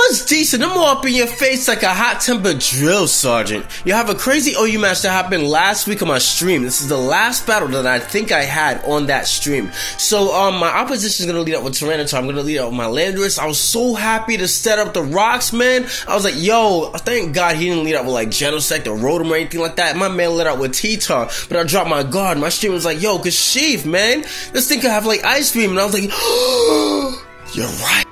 was decent. I'm all up in your face like a hot-tempered drill sergeant. You have a crazy OU match that happened last week on my stream. This is the last battle that I think I had on that stream. So, my opposition is gonna lead up with Tyranitar. I'm gonna lead up with my Landorus. I was so happy to set up the rocks, man. I was like, yo, thank God he didn't lead up with like Genesect or Rotom or anything like that. My man lit up with T-Tar, but I dropped my guard. My stream was like, yo, Kashif, man, this thing could have like Ice Beam, and I was like, oh, you're right.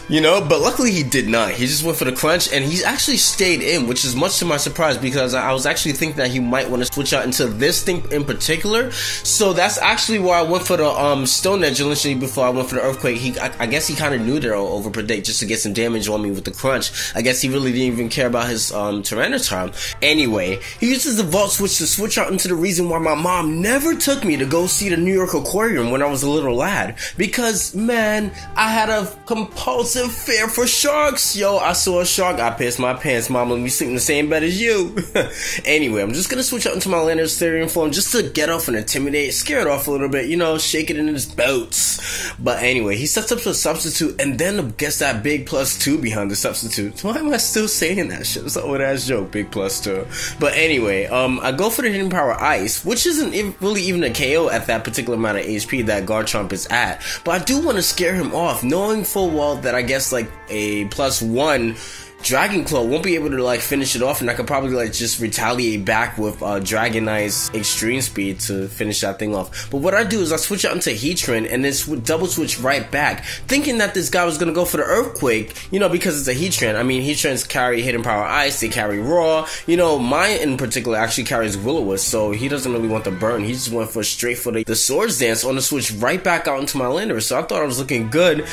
You know, but luckily he did not. He just went for the crunch, and he actually stayed in, which is much to my surprise, because I was actually thinking that he might want to switch out into this thing in particular. So that's actually why I went for the Stone Edge initially before I went for the Earthquake. I guess he kind of knew that I would overpredict just to get some damage on me with the crunch. I guess he really didn't even care about his Tyranitar. Anyway, he uses the Volt Switch to switch out into the reason why my mom never took me to go see the New York Aquarium when I was a little lad. Because, man, I had a compulsive fear for sharks. Yo, I saw a shark, I pissed my pants. Mom, let me sleep in the same bed as you. Anyway, I'm just gonna switch out into my Landorus Therian form just to get off and intimidate, scare it off a little bit, you know, shake it in his boots. But anyway, he sets up to a substitute, and then gets that big +2 behind the substitute. Why am I still saying that shit? It's an old ass joke, big +2. But anyway, I go for the Hidden Power Ice, which isn't really even a KO at that particular amount of HP that Garchomp is at. But I do want to scare him off, knowing full well that I guess like a +1 Dragon Claw won't be able to like finish it off, and I could probably like just retaliate back with Dragonite's Extreme Speed to finish that thing off. But what I do is I switch out into Heatran and then double switch right back, thinking that this guy was gonna go for the Earthquake, you know, because it's a Heatran. I mean, Heatrans carry Hidden Power Ice, they carry Raw, you know, mine in particular actually carries Will-O-Wisp, so he doesn't really want the burn. He just went for straight for the Swords Dance on the switch right back out into my Landorus. So I thought I was looking good,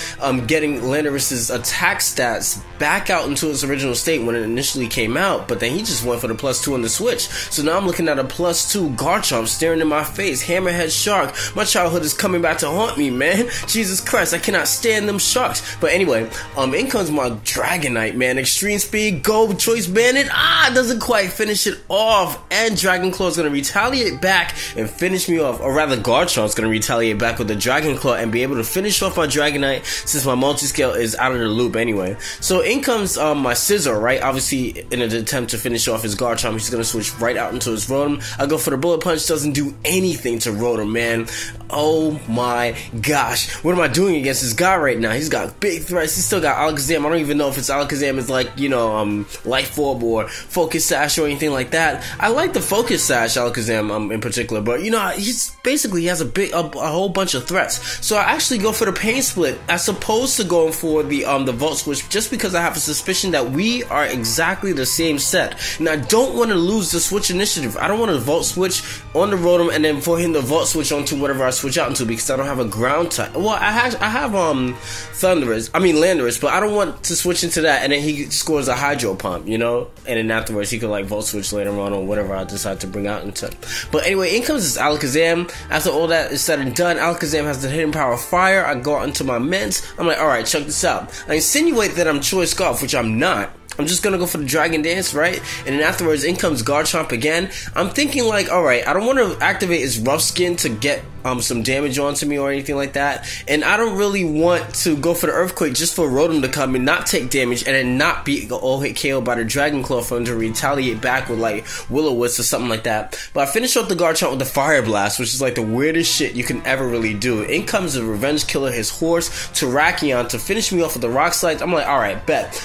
getting Landorus's attack stats back out into its original state when it initially came out, but then he just went for the +2 on the switch. So now I'm looking at a +2 Garchomp staring in my face. Hammerhead Shark, my childhood is coming back to haunt me, man. Jesus Christ, I cannot stand them sharks. But anyway, in comes my Dragonite, man. Extreme Speed, go, Choice Bandit. Doesn't quite finish it off, and Dragon Claw is gonna retaliate back and finish me off, or rather Garchomp's gonna retaliate back with the Dragon Claw and be able to finish off my Dragonite since my multi-scale is out of the loop anyway. So in comes my Scizor, right? Obviously, in an attempt to finish off his Garchomp, he's gonna switch right out into his Rotom. I go for the Bullet Punch, doesn't do anything to Rotom, man. Oh my gosh, what am I doing against this guy right now? He's got big threats. He's still got Alakazam. I don't even know if it's Alakazam is like, you know, Life Orb or Focus Sash or anything like that. I like the Focus Sash Alakazam in particular, but you know, he's basically, he has a whole bunch of threats. So I actually go for the Pain Split as opposed to going for the Volt Switch, just because I have a suspicion that we are exactly the same set, and I don't want to lose the switch initiative. I don't want to Volt Switch on the Rotom and then for him to Volt Switch onto whatever I switch out into, because I don't have a ground type. Well, I have Landorus, but I don't want to switch into that and then he scores a Hydro Pump, you know, and then afterwards he could like Volt Switch later on or whatever I decide to bring out into. But anyway, in comes this Alakazam. After all that is said and done, Alakazam has the Hidden Power Fire. I go out into my Mints. I'm like, alright, check this out. I insinuate that I'm Choice Scarf, which I'm not. I'm just gonna go for the Dragon Dance, right? And then afterwards, in comes Garchomp again. I'm thinking like, alright, I don't want to activate his Rough Skin to get some damage onto me or anything like that. And I don't really want to go for the Earthquake just for Rotom to come and not take damage and then not be all hit KO by the Dragon Claw for him to retaliate back with like Will-O-Wisp or something like that. But I finished off the Garchomp with the Fire Blast, which is like the weirdest shit you can ever really do. In comes the Revenge Killer, his horse, Terrakion, to finish me off with the Rock Slides. I'm like, alright, bet.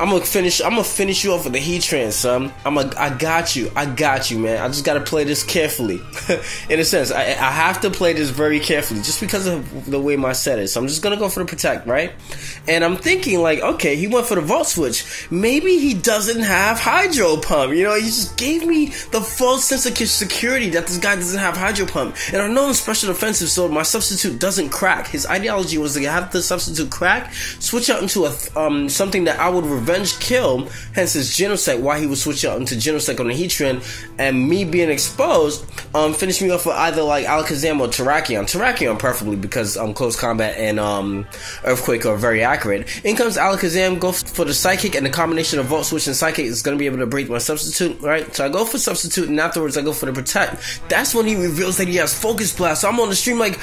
I'm gonna finish you off with the Heatran, son. I got you, man. I just gotta play this carefully. In a sense, I have to play this very carefully, just because of the way my set is. So I'm just gonna go for the Protect, right? And I'm thinking like, okay, he went for the Volt Switch. Maybe he doesn't have Hydro Pump, you know? He just gave me the false sense of security that this guy doesn't have Hydro Pump. And I know I'm special defensive, so my substitute doesn't crack. His ideology was to have the substitute crack, switch out into a something that I would revenge kill, hence his Genesect, why he would switch out into Genesect on the Heatran, and me being exposed, finish me off with either like Alakazam or Terrakion preferably, because close combat and Earthquake are very accurate. In comes Alakazam, go for the Psychic, and the combination of Volt Switch and Psychic is going to be able to break my substitute, right? So I go for substitute, and afterwards I go for the Protect. That's when he reveals that he has Focus Blast. So I'm on the stream like,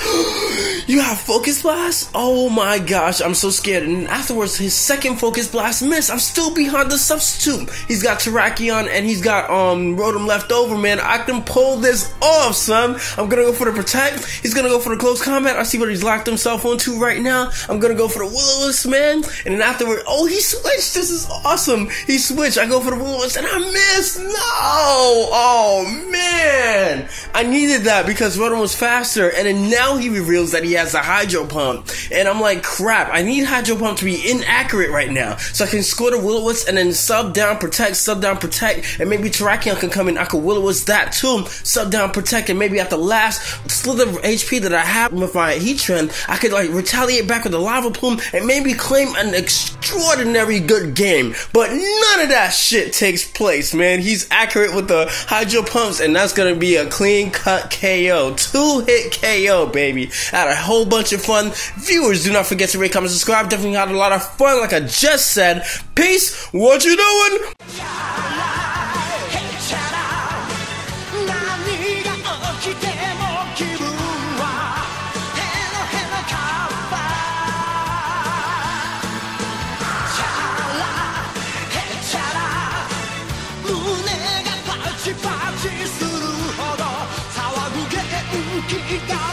You have Focus Blast? Oh my gosh, I'm so scared. And afterwards, his second Focus Blast missed. I'm still behind the substitute. He's got Terrakion and he's got Rotom left over, man. I can pull this off, son. I'm gonna go for the Protect. He's gonna go for the Close Combat. I see what he's locked himself onto right now. I'm gonna go for the Will-O-Wisp, man. And then afterward, oh, he switched. This is awesome. He switched. I go for the Will-O-Wisp and I missed. No! Oh, man. I needed that because Rotom was faster. And then now he reveals that he has a Hydro Pump. And I'm like, crap. I need Hydro Pump to be inaccurate right now. So I can score the Will-O-Wisp and then sub down, protect, and maybe Terrakion can come in. I could Will-O-Wisp that too. Sub down, protect, and maybe at the last slither of HP that I have with my Heatran, I could like retaliate back with a Lava Plume and maybe claim an extraordinary good game. But none of that shit takes place, man. He's accurate with the Hydro Pumps, and that's gonna be a clean cut KO. 2-hit KO, baby. I had a whole bunch of fun. Viewers, do not forget to rate, comment, subscribe. Definitely had a lot of fun, like I just said. Peace. What you doing? 파치 파치 するほど騒ぐ元気が